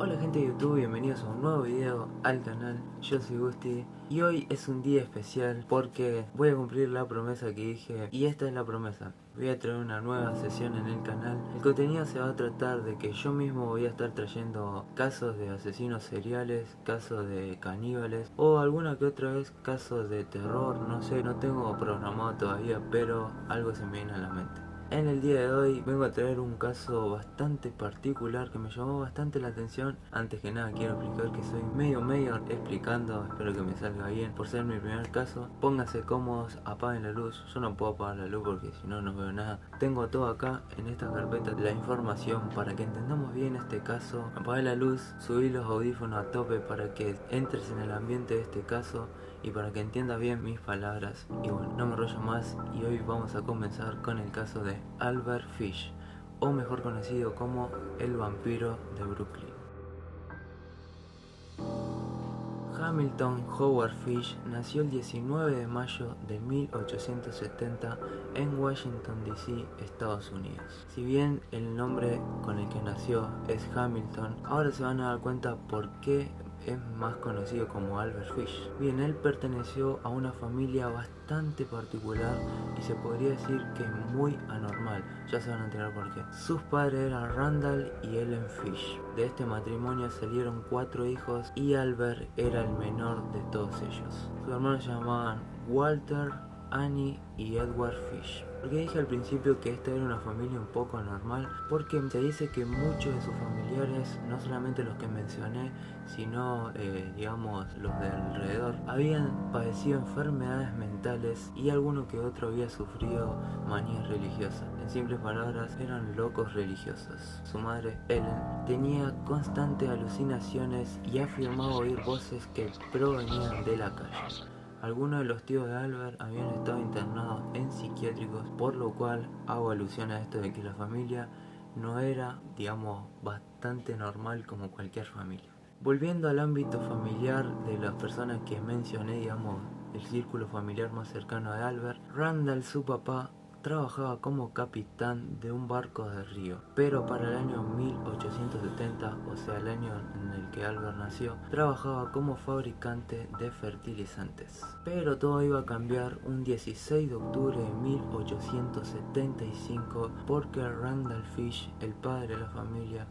Hola gente de YouTube, bienvenidos a un nuevo video al canal. Yo soy Gusti y hoy es un día especial porque voy a cumplir la promesa que dije, y esta es la promesa. Voy a traer una nueva sesión en el canal. El contenido se va a tratar de que yo mismo voy a estar trayendo casos de asesinos seriales, casos de caníbales o alguna que otra vez casos de terror, no sé, no tengo programado todavía, pero algo se me viene a la mente. En el día de hoy vengo a traer un caso bastante particular que me llamó bastante la atención. Antes que nada quiero explicar que soy medio explicando, espero que me salga bien. Por ser mi primer caso, pónganse cómodos, apaguen la luz. Yo no puedo apagar la luz porque si no, no veo nada. Tengo todo acá en esta carpeta, la información para que entendamos bien este caso. Apagué la luz, subí los audífonos a tope para que entres en el ambiente de este caso y para que entiendas bien mis palabras. Y bueno, no me enrollo más y hoy vamos a comenzar con el caso de Albert Fish, o mejor conocido como el vampiro de Brooklyn. Hamilton Howard Fish nació el 19 de mayo de 1870 en Washington DC, Estados Unidos. Si bien el nombre con el que nació es Hamilton, ahora se van a dar cuenta por qué es más conocido como Albert Fish. Bien, él perteneció a una familia bastante particular y se podría decir que muy anormal. Ya se van a enterar por qué. Sus padres eran Randall y Ellen Fish. De este matrimonio salieron 4 hijos y Albert era el menor de todos ellos. Sus hermanos se llamaban Walter, Annie y Edward Fish. Porque dije al principio que esta era una familia un poco anormal, porque se dice que muchos de sus familiares, no solamente los que mencioné, sino digamos los de alrededor, habían padecido enfermedades mentales y alguno que otro había sufrido manías religiosas. En simples palabras, eran locos religiosos. Su madre, Ellen, tenía constantes alucinaciones y afirmaba oír voces que provenían de la calle. Algunos de los tíos de Albert habían estado internados en psiquiátricos, por lo cual hago alusión a esto de que la familia no era, digamos, bastante normal como cualquier familia. Volviendo al ámbito familiar de las personas que mencioné, digamos, el círculo familiar más cercano de Albert, Randall, su papá, trabajaba como capitán de un barco de río, pero para el año 1870, o sea el año en el que Albert nació, trabajaba como fabricante de fertilizantes. Pero todo iba a cambiar un 16 de octubre de 1875 porque Randall Fish, el padre de la familia,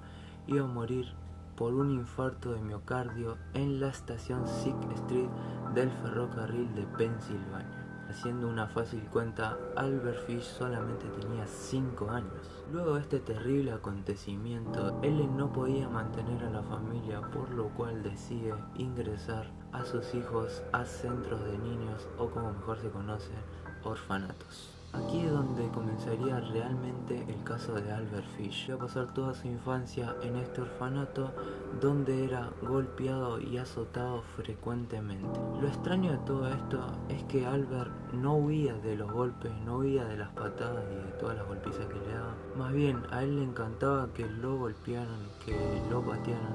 iba a morir por un infarto de miocardio en la estación Sick Street del ferrocarril de Pensilvania. Haciendo una fácil cuenta, Albert Fish solamente tenía 5 años. Luego de este terrible acontecimiento, Ellen no podía mantener a la familia, por lo cual decide ingresar a sus hijos a centros de niños, o como mejor se conoce, orfanatos. Aquí es donde comenzaría realmente el caso de Albert Fish. Iba a pasar toda su infancia en este orfanato donde era golpeado y azotado frecuentemente. Lo extraño de todo esto es que Albert no huía de los golpes, no huía de las patadas y de todas las golpizas que le daban. Más bien, a él le encantaba que lo golpearan, que lo patearan.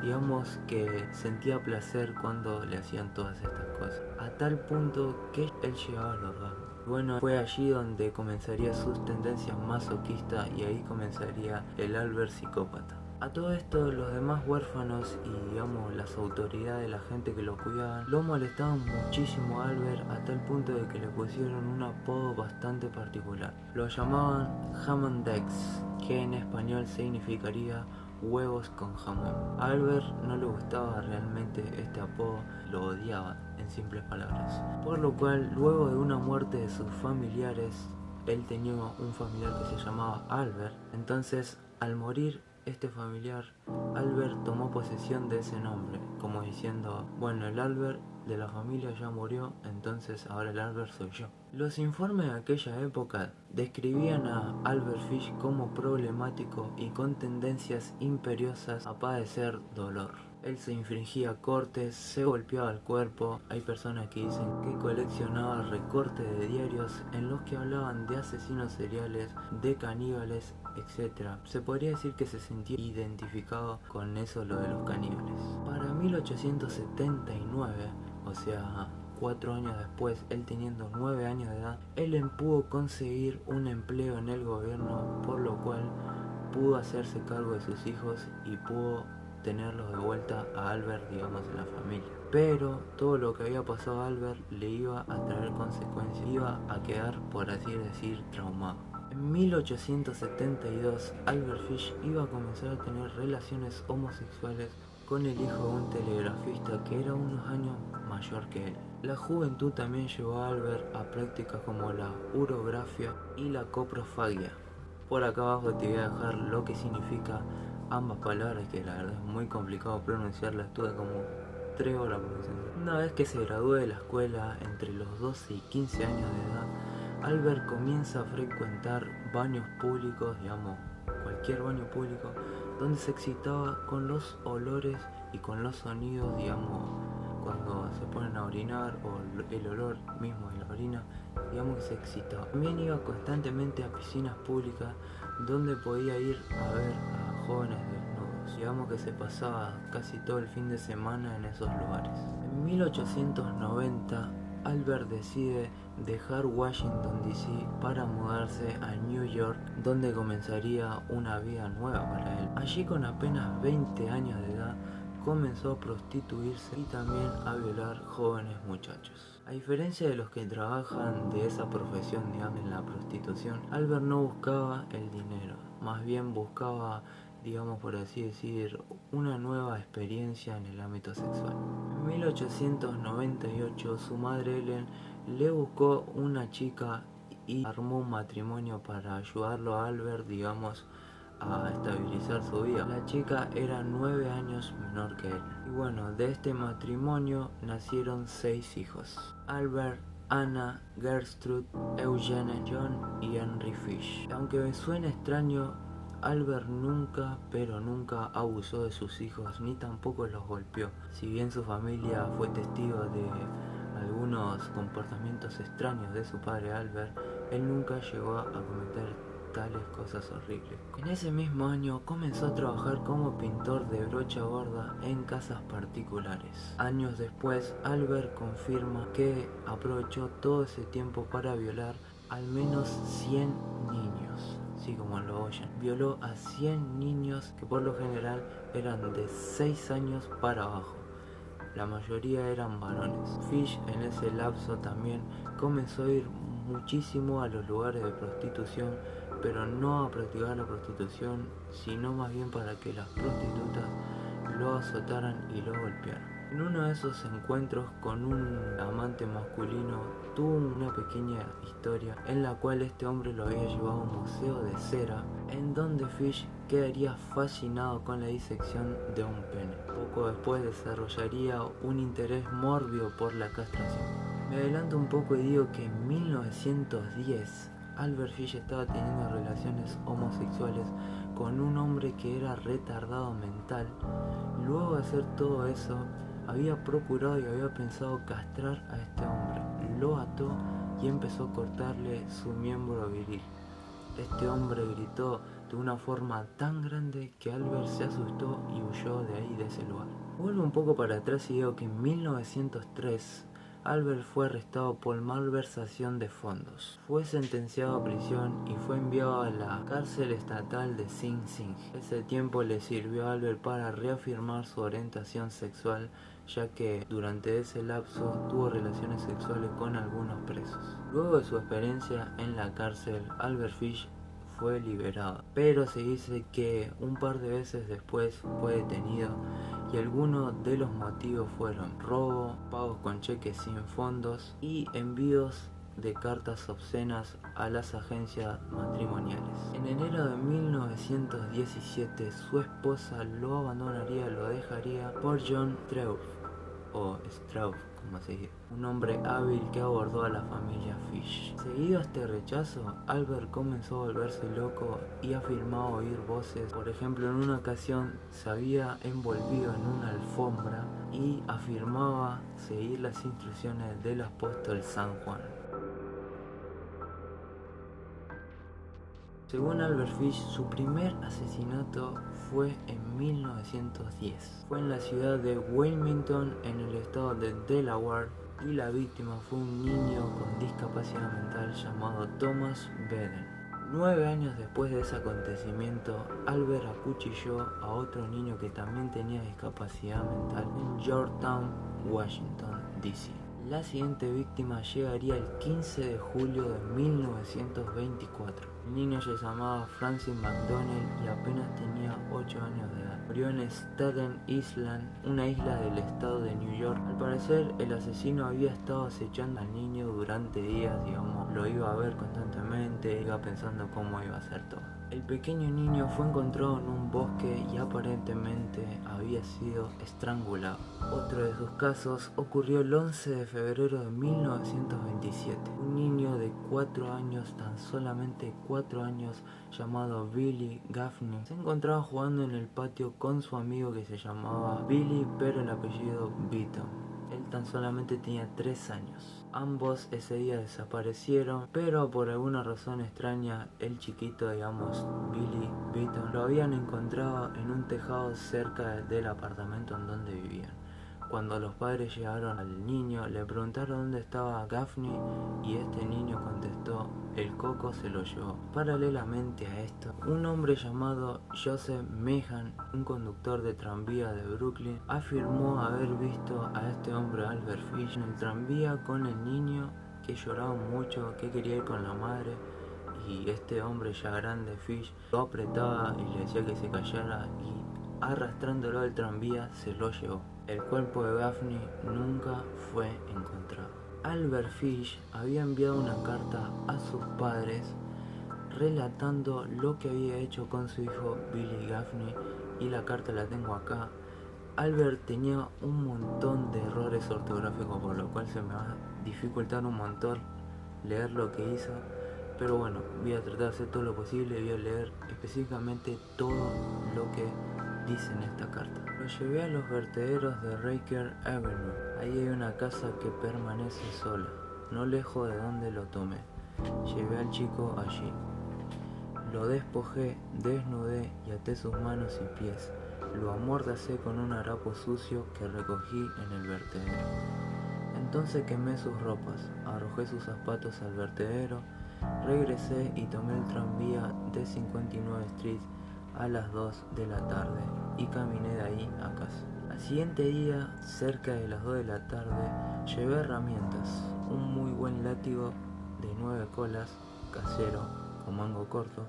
Digamos que sentía placer cuando le hacían todas estas cosas, a tal punto que él llegaba al orgasmo. Bueno, fue allí donde comenzaría sus tendencias masoquistas y ahí comenzaría el Albert psicópata. A todo esto, los demás huérfanos y digamos las autoridades, la gente que lo cuidaban, lo molestaban muchísimo a Albert, a tal punto de que le pusieron un apodo bastante particular. Lo llamaban Ham and Eggs, que en español significaría huevos con jamón. A Albert no le gustaba realmente este apodo, lo odiaba en simples palabras. Por lo cual, luego de una muerte de sus familiares, él tenía un familiar que se llamaba Albert. Entonces, al morir este familiar, Albert tomó posesión de ese nombre, como diciendo, bueno, el Albert de la familia ya murió, entonces ahora el Albert soy yo. Los informes de aquella época describían a Albert Fish como problemático y con tendencias imperiosas a padecer dolor. Él se infringía cortes, se golpeaba el cuerpo. Hay personas que dicen que coleccionaba recortes de diarios en los que hablaban de asesinos seriales, de caníbales, etc. Se podría decir que se sentía identificado con eso, lo de los caníbales. Para 1879, o sea 4 años después, él teniendo 9 años de edad, Ellen pudo conseguir un empleo en el gobierno, por lo cual pudo hacerse cargo de sus hijos y pudo tenerlos de vuelta a Albert, digamos, en la familia. Pero todo lo que había pasado a Albert le iba a traer consecuencias, iba a quedar, por así decir, traumado. En 1872, Albert Fish iba a comenzar a tener relaciones homosexuales con el hijo de un telegrafista que era unos años mayor que él. La juventud también llevó a Albert a prácticas como la urografia y la coprofagia. Por acá abajo te voy a dejar lo que significa ambas palabras, que la verdad es muy complicado pronunciarlas, estuve como 3 horas pronunciando. Una vez que se gradúe de la escuela, entre los 12 y 15 años de edad, Albert comienza a frecuentar baños públicos, digamos, cualquier baño público, donde se excitaba con los olores y con los sonidos, digamos, cuando se ponen a orinar, o el olor mismo de la orina, digamos que se excitaba. También iba constantemente a piscinas públicas donde podía ir a ver a jóvenes desnudos. Digamos que se pasaba casi todo el fin de semana en esos lugares. En 1890, Albert decide dejar Washington DC para mudarse a New York, donde comenzaría una vida nueva para él. Allí, con apenas 20 años de edad, comenzó a prostituirse y también a violar jóvenes muchachos. A diferencia de los que trabajan de esa profesión, digamos, en la prostitución, Albert no buscaba el dinero, más bien buscaba, digamos, por así decir, una nueva experiencia en el ámbito sexual. En 1898 su madre Ellen le buscó una chica y armó un matrimonio para ayudarlo a Albert, digamos, a estabilizar su vida. La chica era 9 años menor que él. Y bueno, de este matrimonio nacieron 6 hijos: Albert, Anna, Gertrude, Eugene, John y Henry Fish. Aunque me suene extraño, Albert nunca, pero nunca abusó de sus hijos, ni tampoco los golpeó. Si bien su familia fue testigo de algunos comportamientos extraños de su padre Albert, él nunca llegó a cometer tales cosas horribles. En ese mismo año comenzó a trabajar como pintor de brocha gorda en casas particulares. Años después, Albert confirma que aprovechó todo ese tiempo para violar al menos 100 niños. Sí, como lo oyen. Violó a 100 niños que por lo general eran de 6 años para abajo. La mayoría eran varones. Fish en ese lapso también comenzó a ir muchísimo a los lugares de prostitución, pero no a practicar la prostitución, sino más bien para que las prostitutas lo azotaran y lo golpearan. En uno de esos encuentros con un amante masculino, tuvo una pequeña historia en la cual este hombre lo había llevado a un museo de cera, en donde Fish quedaría fascinado con la disección de un pene. Poco después desarrollaría un interés mórbido por la castración. Me adelanto un poco y digo que en 1910 Albert Fish estaba teniendo relaciones homosexuales con un hombre que era retardado mental. Luego de hacer todo eso, había procurado y había pensado castrar a este hombre. Lo ató y empezó a cortarle su miembro viril. Este hombre gritó de una forma tan grande que Albert se asustó y huyó de ahí, de ese lugar. Vuelvo un poco para atrás y digo que en 1903 Albert fue arrestado por malversación de fondos. Fue sentenciado a prisión y fue enviado a la cárcel estatal de Sing Sing. Ese tiempo le sirvió a Albert para reafirmar su orientación sexual, ya que durante ese lapso tuvo relaciones sexuales con algunos presos. Luego de su experiencia en la cárcel, Albert Fish fue liberado, pero se dice que un par de veces después fue detenido, y algunos de los motivos fueron robo, pagos con cheques sin fondos y envíos de cartas obscenas a las agencias matrimoniales. En enero de 1917 su esposa lo abandonaría, lo dejaría por John Strauss, o Strauss como se dice, un hombre hábil que abordó a la familia Fish. Seguido a este rechazo, Albert comenzó a volverse loco y afirmaba oír voces. Por ejemplo, en una ocasión se había envolvido en una alfombra y afirmaba seguir las instrucciones del apóstol San Juan. Según Albert Fish, su primer asesinato fue en 1910. Fue en la ciudad de Wilmington, en el estado de Delaware, y la víctima fue un niño con discapacidad mental llamado Thomas Beden. 9 años después de ese acontecimiento, Albert acuchilló a otro niño que también tenía discapacidad mental en Georgetown, Washington, D.C. La siguiente víctima llegaría el 15 de julio de 1924. El niño se llamaba Francis McDonnell y apenas tenía 8 años de edad. Murió en Staten Island, una isla del estado de New York. Al parecer, el asesino había estado acechando al niño durante días, lo iba a ver constantemente, iba pensando cómo iba a hacer todo. El pequeño niño fue encontrado en un bosque y aparentemente había sido estrangulado. Otro de sus casos ocurrió el 11 de febrero de 1927. Un niño de 4 años, tan solamente 4 años, llamado Billy Gaffney, se encontraba jugando en el patio con su amigo que se llamaba Billy, pero el apellido Beaton. Él tan solamente tenía 3 años. Ambos ese día desaparecieron, pero por alguna razón extraña, el chiquito, Billy Beaton, lo habían encontrado en un tejado cerca del apartamento en donde vivían. Cuando los padres llegaron al niño, le preguntaron dónde estaba Gaffney y este niño contestó: el coco se lo llevó. Paralelamente a esto, un hombre llamado Joseph Meehan, un conductor de tranvía de Brooklyn, afirmó haber visto a este hombre, Albert Fish, en el tranvía con el niño, que lloraba mucho, que quería ir con la madre, y este hombre ya grande, Fish, lo apretaba y le decía que se callara y arrastrándolo al tranvía se lo llevó. El cuerpo de Gaffney nunca fue encontrado. Albert Fish había enviado una carta a sus padres relatando lo que había hecho con su hijo Billy Gaffney, y la carta la tengo acá. Albert tenía un montón de errores ortográficos, por lo cual se me va a dificultar un montón leer lo que hizo, pero bueno, voy a tratar de hacer todo lo posible, voy a leer específicamente todo lo que dice en esta carta. Lo llevé a los vertederos de Riker Avenue. Ahí hay una casa que permanece sola, no lejos de donde lo tomé. Llevé al chico allí. Lo despojé, desnudé y até sus manos y pies. Lo amordacé con un harapo sucio que recogí en el vertedero. Entonces quemé sus ropas, arrojé sus zapatos al vertedero, regresé y tomé el tranvía de 59 Street a las 2 de la tarde y caminé de ahí a casa. Al siguiente día, cerca de las 2 de la tarde, llevé herramientas, un muy buen látigo de 9 colas, casero, con mango corto.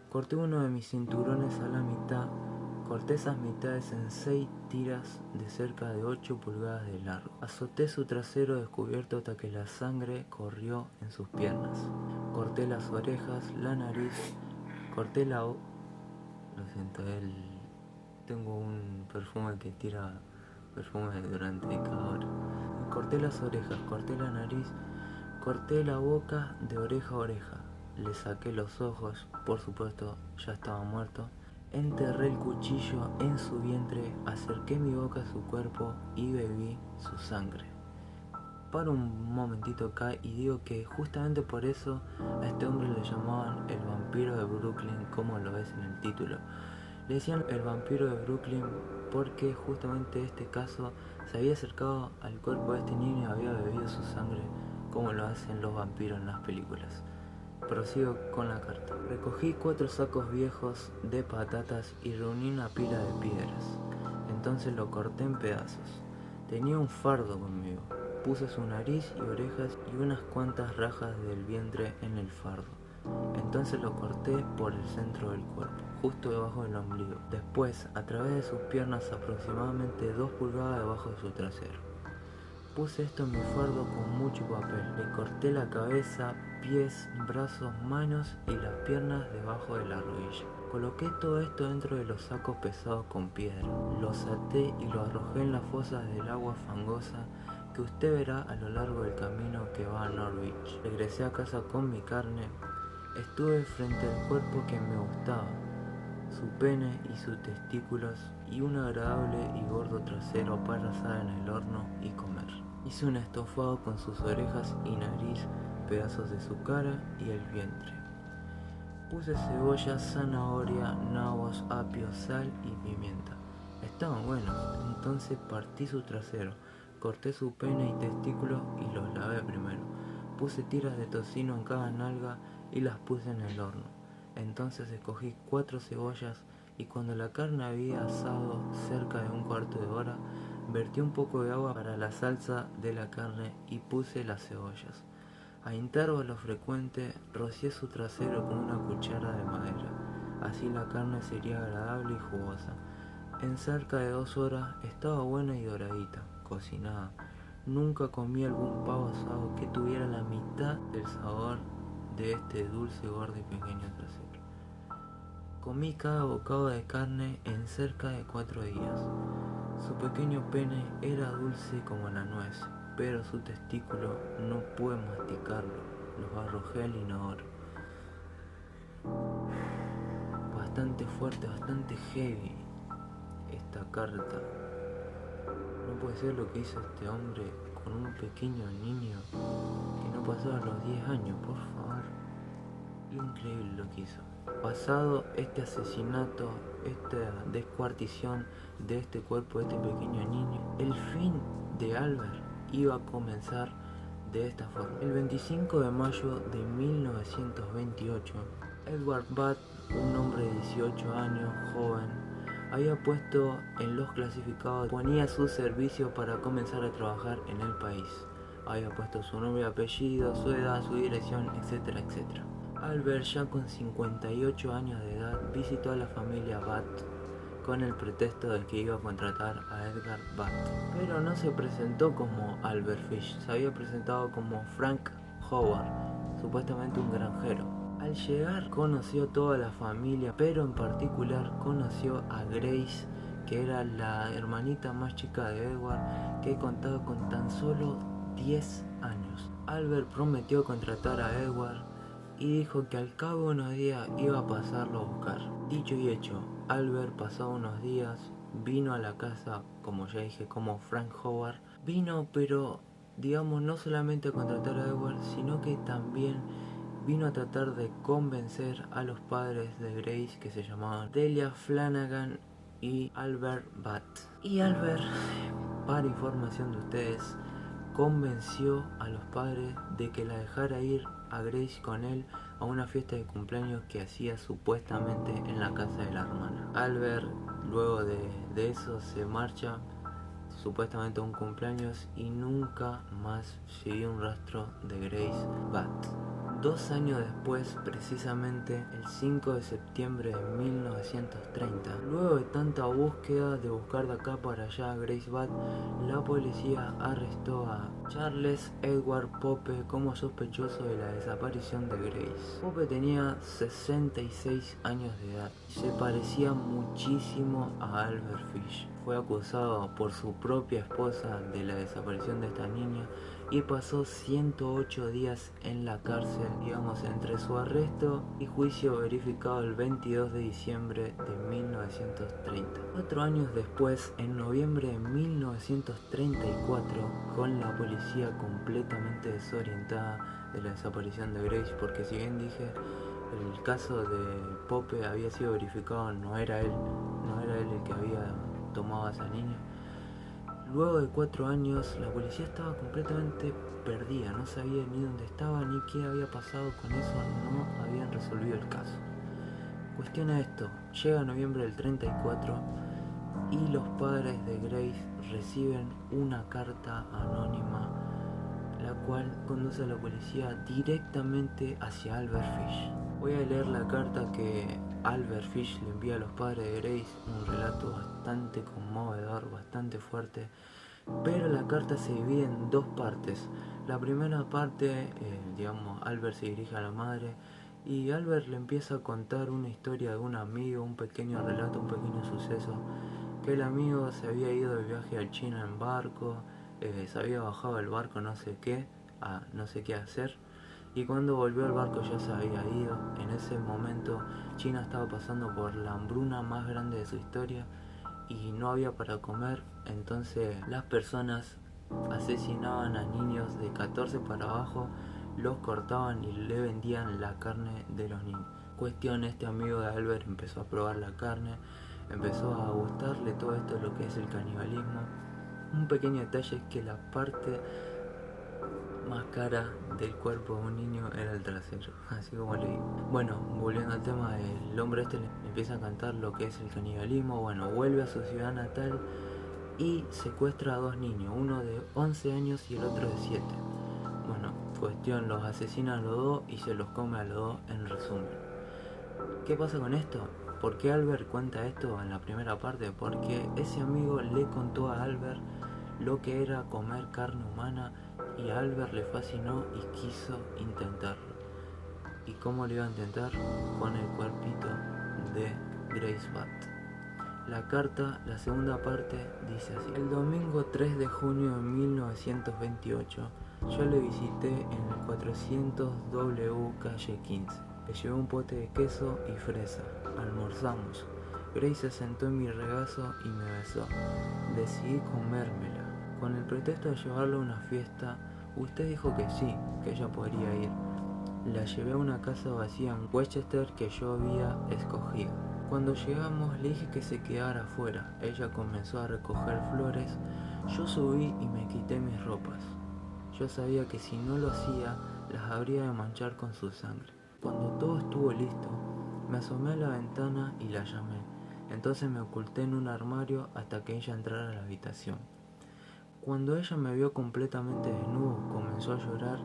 Corté uno de mis cinturones a la mitad. Corté esas mitades en 6 tiras de cerca de 8 pulgadas de largo. Azoté su trasero descubierto hasta que la sangre corrió en sus piernas. Corté las orejas, la nariz, corté la... Lo siento, tengo un perfume que tira perfume durante cada hora. Corté las orejas, corté la nariz, corté la boca de oreja a oreja. Le saqué los ojos, por supuesto, ya estaba muerto. Enterré el cuchillo en su vientre, acerqué mi boca a su cuerpo y bebí su sangre. Paro un momentito acá y digo que justamente por eso a este hombre le llamaban el vampiro de Brooklyn, como lo ves en el título. Le decían el vampiro de Brooklyn porque justamente este caso se había acercado al cuerpo de este niño y había bebido su sangre, como lo hacen los vampiros en las películas. Prosigo con la carta. Recogí 4 sacos viejos de patatas y reuní una pila de piedras. Entonces lo corté en pedazos. Tenía un fardo conmigo. Puse su nariz y orejas y unas cuantas rajas del vientre en el fardo. Entonces lo corté por el centro del cuerpo, justo debajo del ombligo. Después, a través de sus piernas, aproximadamente 2 pulgadas debajo de su trasero. Puse esto en mi fardo con mucho papel. Le corté la cabeza, pies, brazos, manos y las piernas debajo de la rodilla. Coloqué todo esto dentro de los sacos pesados con piedra. Los até y lo arrojé en las fosas del agua fangosa que usted verá a lo largo del camino que va a Norwich. Regresé a casa con mi carne. Estuve frente al cuerpo que me gustaba, su pene y sus testículos, y un agradable y gordo trasero para asar en el horno y comer. Hice un estofado con sus orejas y nariz, pedazos de su cara y el vientre. Puse cebolla, zanahoria, nabos, apio, sal y pimienta. Estaban buenos. Entonces partí su trasero, corté su pene y testículos y los lavé primero. Puse tiras de tocino en cada nalga y las puse en el horno. Entonces escogí 4 cebollas y cuando la carne había asado cerca de un cuarto de hora, vertí un poco de agua para la salsa de la carne y puse las cebollas. A intervalos frecuentes rocié su trasero con una cuchara de madera. Así la carne sería agradable y jugosa. En cerca de 2 horas estaba buena y doradita, cocinada. Nunca comí algún pavo asado que tuviera la mitad del sabor de este dulce, gordo y pequeño trasero. Comí cada bocado de carne en cerca de 4 días. Su pequeño pene era dulce como la nuez, pero su testículo no pude masticarlo, los arrojé al inodoro. Bastante fuerte, bastante heavy esta carta. No puede ser lo que hizo este hombre con un pequeño niño que no pasaba los 10 años, por favor. Increíble lo que hizo. Pasado este asesinato, esta descuartición de este cuerpo de este pequeño niño, el fin de Albert iba a comenzar de esta forma. El 25 de mayo de 1928, Edward Butt, un hombre de 18 años, joven, había puesto en los clasificados, ponía su servicio para comenzar a trabajar en el país. Había puesto su nombre y apellido, su edad, su dirección, etcétera, etcétera. Albert, ya con 58 años de edad, visitó a la familia Butt con el pretexto de que iba a contratar a Edgar Butt. Pero no se presentó como Albert Fish, se había presentado como Frank Howard, supuestamente un granjero. Al llegar conoció toda la familia, pero en particular conoció a Grace, que era la hermanita más chica de Edward, que contaba con tan solo 10 años. Albert prometió contratar a Edward y dijo que al cabo de unos días iba a pasarlo a buscar. Dicho y hecho, Albert pasó unos días, vino a la casa, como ya dije, como Frank Howard. Vino, pero digamos, no solamente a contratar a Edward, sino que también vino a tratar de convencer a los padres de Grace, que se llamaban Delia Flanagan y Albert Butt. Y Albert, para información de ustedes, convenció a los padres de que la dejara ir a Grace con él a una fiesta de cumpleaños que hacía supuestamente en la casa de la hermana. Albert, luego de eso, se marcha supuestamente a un cumpleaños y nunca más siguió un rastro de Grace Butt. 2 años después, precisamente el 5 de septiembre de 1930, luego de tanta búsqueda de buscar de acá para allá a Grace Butt, la policía arrestó a Charles Edward Pope como sospechoso de la desaparición de Grace. Pope tenía 66 años de edad y se parecía muchísimo a Albert Fish. Fue acusado por su propia esposa de la desaparición de esta niña y pasó 108 días en la cárcel, digamos, entre su arresto y juicio verificado el 22 de diciembre de 1930. 4 años después, en noviembre de 1934, con la policía completamente desorientada de la desaparición de Grace, porque si bien dije, el caso de Pope había sido verificado, no era él el que había tomado a esa niña. Luego de 4 años, la policía estaba completamente perdida, no sabía ni dónde estaba ni qué había pasado con eso, no habían resolvido el caso. Cuestión a esto, llega noviembre del 34 y los padres de Grace reciben una carta anónima, la cual conduce a la policía directamente hacia Albert Fish. Voy a leer la carta que Albert Fish le envía a los padres de Grace, un relato bastante conmovedor, bastante fuerte, pero la carta se divide en 2 partes. La primera parte, Albert se dirige a la madre y Albert le empieza a contar una historia de un amigo, un pequeño relato, un pequeño suceso, que el amigo se había ido de viaje a China en barco, se había bajado del barco no sé qué hacer, y cuando volvió al barco ya se había ido. En ese momento China estaba pasando por la hambruna más grande de su historia y no había para comer, entonces las personas asesinaban a niños de 14 para abajo, los cortaban y le vendían la carne de los niños. Cuestión, este amigo de Albert empezó a probar la carne, empezó a gustarle todo esto, lo que es el canibalismo. Un pequeño detalle es que la parte más cara del cuerpo de un niño era el trasero, así como leí. Bueno, volviendo al tema, el hombre este le empieza a cantar lo que es el canibalismo. Bueno, vuelve a su ciudad natal y secuestra a dos niños, uno de 11 años y el otro de 7. Bueno, cuestión, los asesina a los dos y se los come a los dos en resumen. ¿Qué pasa con esto? ¿Por qué Albert cuenta esto en la primera parte? Porque ese amigo le contó a Albert lo que era comer carne humana y a Albert le fascinó y quiso intentarlo. ¿Y cómo lo iba a intentar? Con el cuerpito de Grace Butt. La carta, la segunda parte, dice así: el domingo 3 de junio de 1928, yo le visité en el 400W calle 15. Le llevé un pote de queso y fresa. Almorzamos. Grace se sentó en mi regazo y me besó. Decidí comérmela. Con el pretexto de llevarla a una fiesta, usted dijo que sí, que ella podría ir. La llevé a una casa vacía en Westchester que yo había escogido. Cuando llegamos le dije que se quedara afuera. Ella comenzó a recoger flores. Yo subí y me quité mis ropas. Yo sabía que si no lo hacía, las habría de manchar con su sangre. Cuando todo estuvo listo, me asomé a la ventana y la llamé. Entonces me oculté en un armario hasta que ella entrara a la habitación. Cuando ella me vio completamente desnudo, comenzó a llorar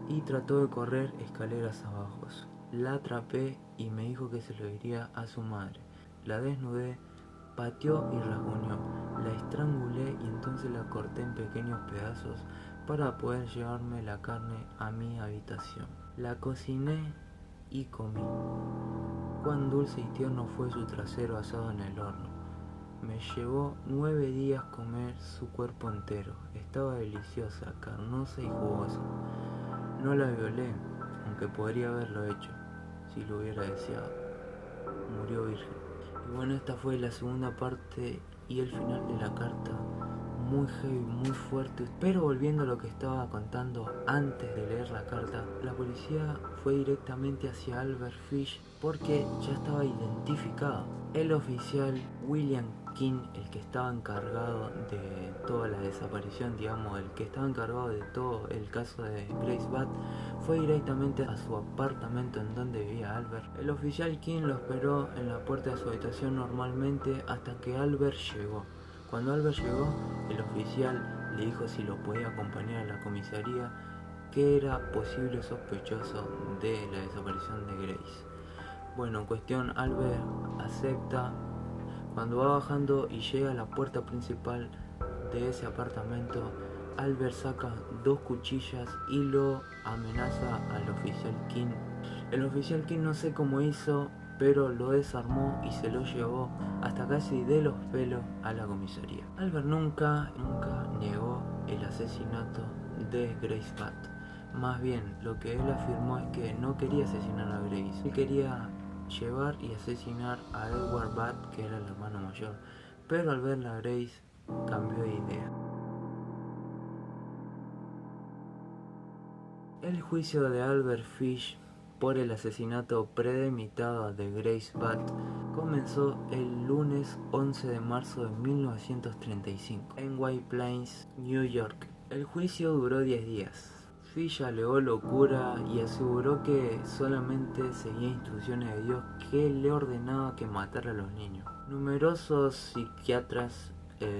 y trató de correr escaleras abajo. La atrapé y me dijo que se lo diría a su madre. La desnudé, pateó y rasguñó. La estrangulé y entonces la corté en pequeños pedazos para poder llevarme la carne a mi habitación. La cociné y comí. Cuán dulce y tierno fue su trasero asado en el horno. Me llevó 9 días comer su cuerpo entero. Estaba deliciosa, carnosa y jugosa. No la violé, aunque podría haberlo hecho, si lo hubiera deseado. Murió virgen. Y bueno, esta fue la segunda parte y el final de la carta. Muy heavy, muy fuerte. Pero volviendo a lo que estaba contando antes de leer la carta, la policía fue directamente hacia Albert Fish porque ya estaba identificado. El oficial William King, el que estaba encargado de toda la desaparición, digamos, el que estaba encargado de todo el caso de Grace Butt, fue directamente a su apartamento en donde vivía Albert. El oficial King lo esperó en la puerta de su habitación normalmente hasta que Albert llegó. Cuando Albert llegó, el oficial le dijo si lo podía acompañar a la comisaría, que era posible sospechoso de la desaparición de Grace. Bueno, en cuestión, Albert acepta. Cuando va bajando y llega a la puerta principal de ese apartamento, Albert saca 2 cuchillas y lo amenaza al oficial King. El oficial King no sé cómo hizo, pero lo desarmó y se lo llevó hasta casi de los pelos a la comisaría. Albert nunca negó el asesinato de Grace Butt. Más bien, lo que él afirmó es que no quería asesinar a Grace. Él quería llevar y asesinar a Edward Butt, que era el hermano mayor. Pero al ver a Grace, cambió de idea. El juicio de Albert Fish por el asesinato premeditado de Grace Butt comenzó el lunes 11 de marzo de 1935 en White Plains, New York. El juicio duró 10 días. Fish alegó locura y aseguró que solamente seguía instrucciones de Dios, que le ordenaba que matara a los niños. Numerosos psiquiatras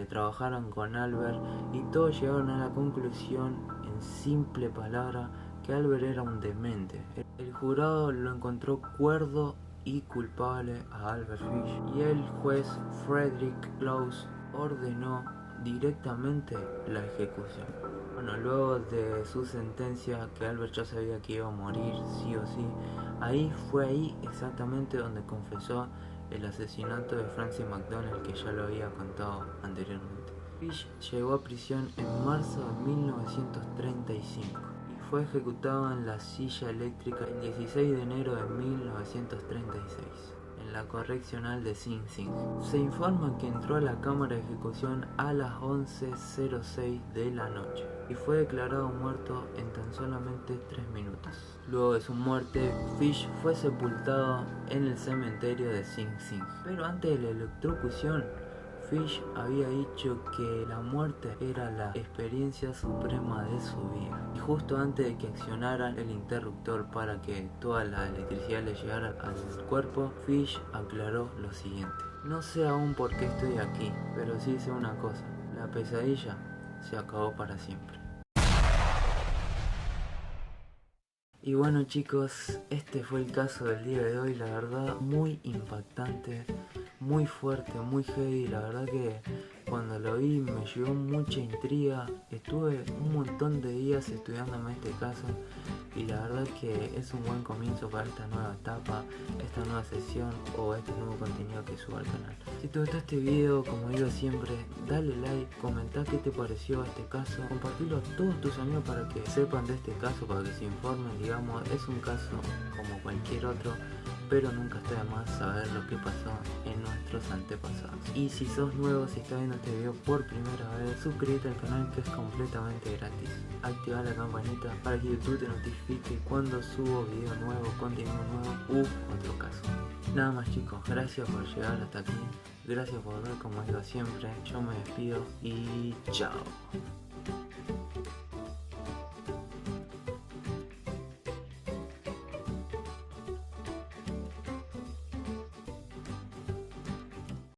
trabajaron con Albert y todos llegaron a la conclusión, en simple palabra, que Albert era un demente. El jurado lo encontró cuerdo y culpable a Albert Fish y el juez Frederick Close ordenó directamente la ejecución. Bueno, luego de su sentencia, que Albert ya sabía que iba a morir sí o sí, fue ahí exactamente donde confesó el asesinato de Francis McDonald, que ya lo había contado anteriormente. Fish llegó a prisión en marzo de 1935 y fue ejecutado en la silla eléctrica el 16 de enero de 1936 en la correccional de Sing Sing. Se informa que entró a la cámara de ejecución a las 11:06 de la noche y fue declarado muerto en tan solamente 3 minutos. Luego de su muerte, Fish fue sepultado en el cementerio de Sing Sing. Pero antes de la electrocución, Fish había dicho que la muerte era la experiencia suprema de su vida. Y justo antes de que accionaran el interruptor para que toda la electricidad le llegara al cuerpo, Fish aclaró lo siguiente: no sé aún por qué estoy aquí, pero sí sé una cosa: la pesadilla se acabó para siempre. Y bueno chicos, este fue el caso del día de hoy, la verdad muy impactante, muy fuerte, muy heavy. La verdad que cuando lo vi me llevó mucha intriga. Estuve un montón de días estudiándome este caso y la verdad que es un buen comienzo para esta nueva etapa, esta nueva sesión o este nuevo contenido que subo al canal. Si te gustó este video, como digo siempre, dale like, comenta qué te pareció este caso, compartilo a todos tus amigos para que sepan de este caso, para que se informen. Digamos, es un caso como cualquier otro, pero nunca está de más saber lo que pasó en nuestros antepasados. Y si sos nuevo, si estás viendo este video por primera vez, suscríbete al canal, que es completamente gratis. Activa la campanita para que YouTube te notifique cuando subo video nuevo, contenido nuevo u otro caso. Nada más chicos, gracias por llegar hasta aquí, gracias por ver, como digo siempre. Yo me despido y chao.